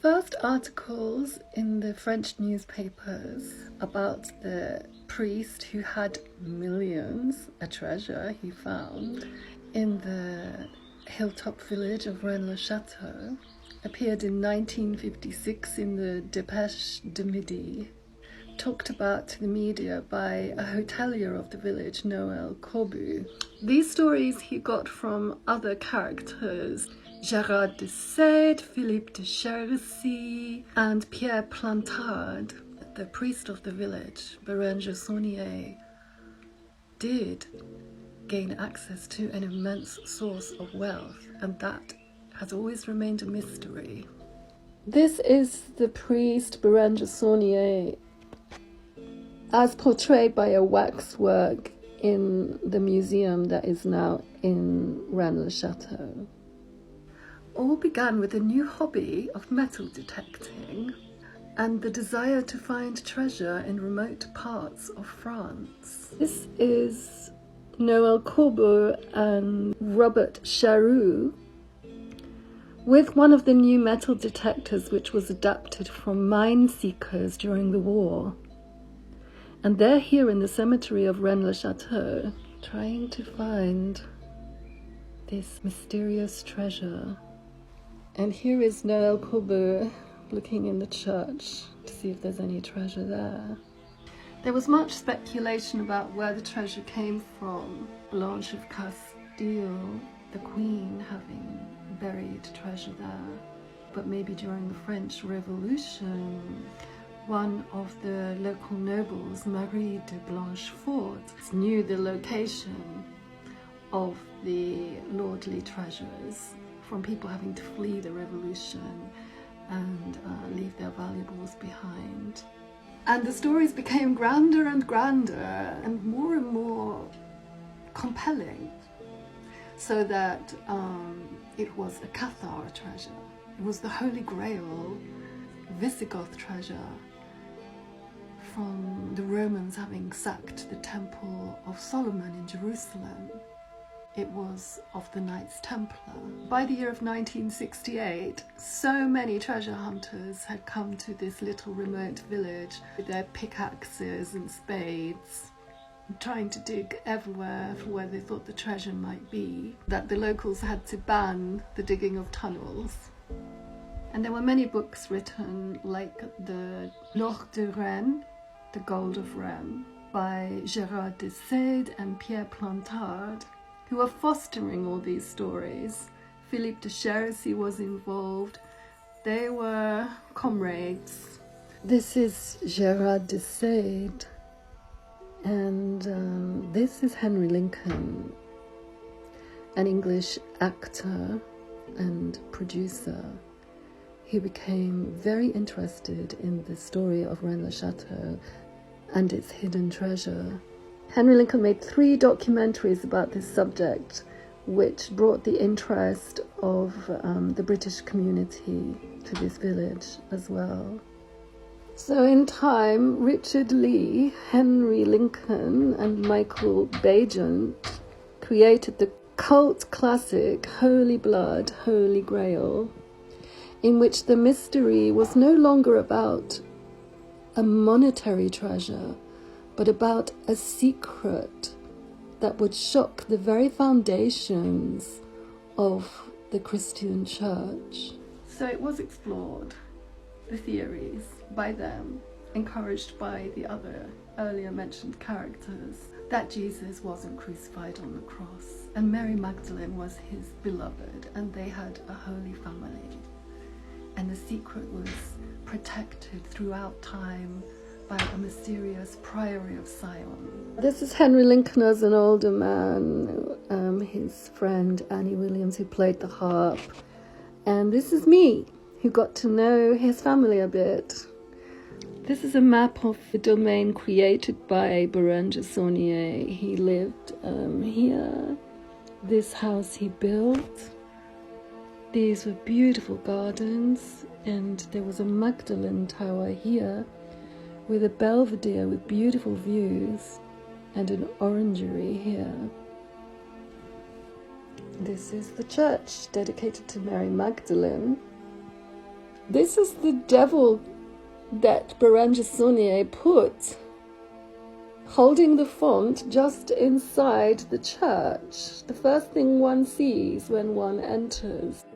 first articles in the French newspapers about the priest who had millions, a treasure he found, in the hilltop village of Rennes Le Chateau, appeared in 1956 in the Dépêche de Midi, talked about to the media by a hotelier of the village, Noël Corbu. These stories he got from other characters, Gérard de Sède, Philippe de Chercy, and Pierre Plantard. The priest of the village, Rennes did gain access to an immense source of wealth, and that has always remained a mystery. This is the priest Rennes as portrayed by a waxwork in the museum that is now in Rennes Le Chateau. All began with a new hobby of metal detecting and the desire to find treasure in remote parts of France. This is Noël Corbu and Robert Charroux with one of the new metal detectors which was adapted from mine seekers during the war. And they're here in the cemetery of Rennes Le Chateau trying to find this mysterious treasure. And here is Noël Corbu looking in the church to see if there's any treasure there. There was much speculation about where the treasure came from. Blanche of Castile, the queen, having buried treasure there. But maybe during the French Revolution, one of the local nobles, Marie de Blanchefort, knew the location of the lordly treasures from people having to flee the revolution and leave their valuables behind. And the stories became grander and grander and more compelling, so that it was a Cathar treasure. It was the Holy Grail, Visigoth treasure, from the Romans having sacked the Temple of Solomon in Jerusalem. It was of the Knights Templar. By the year of 1968, so many treasure hunters had come to this little remote village with their pickaxes and spades, trying to dig everywhere for where they thought the treasure might be, that the locals had to ban the digging of tunnels. And there were many books written, like the L'Or de Rennes, The Gold of Rennes, by Gérard de Sède and Pierre Plantard, who are fostering all these stories. Philippe de Chercy was involved. They were comrades. This is Gérard de Sède, and this is Henry Lincoln, an English actor and producer. He became very interested in the story of Rennes Le Chateau and its hidden treasure. Henry Lincoln made 3 documentaries about this subject, which brought the interest of the British community to this village as well. So in time, Richard Lee, Henry Lincoln, and Michael Bagent created the cult classic Holy Blood, Holy Grail, in which the mystery was no longer about a monetary treasure, but about a secret that would shock the very foundations of the Christian church. So it was explored, the theories, by them, encouraged by the other earlier mentioned characters, that Jesus wasn't crucified on the cross, and Mary Magdalene was his beloved, and they had a holy family. And the secret was protected throughout time by a mysterious priory of Sion. This is Henry Lincoln as an older man, his friend Annie Williams, who played the harp. And this is me, who got to know his family a bit. This is a map of the domain created by Bérenger Saunier. He lived here. This house he built. These were beautiful gardens, and there was a Magdalen Tower here with a belvedere with beautiful views and an orangery here. This is the church dedicated to Mary Magdalene. This is the devil that Bérenger Saunier put holding the font just inside the church, the first thing one sees when one enters.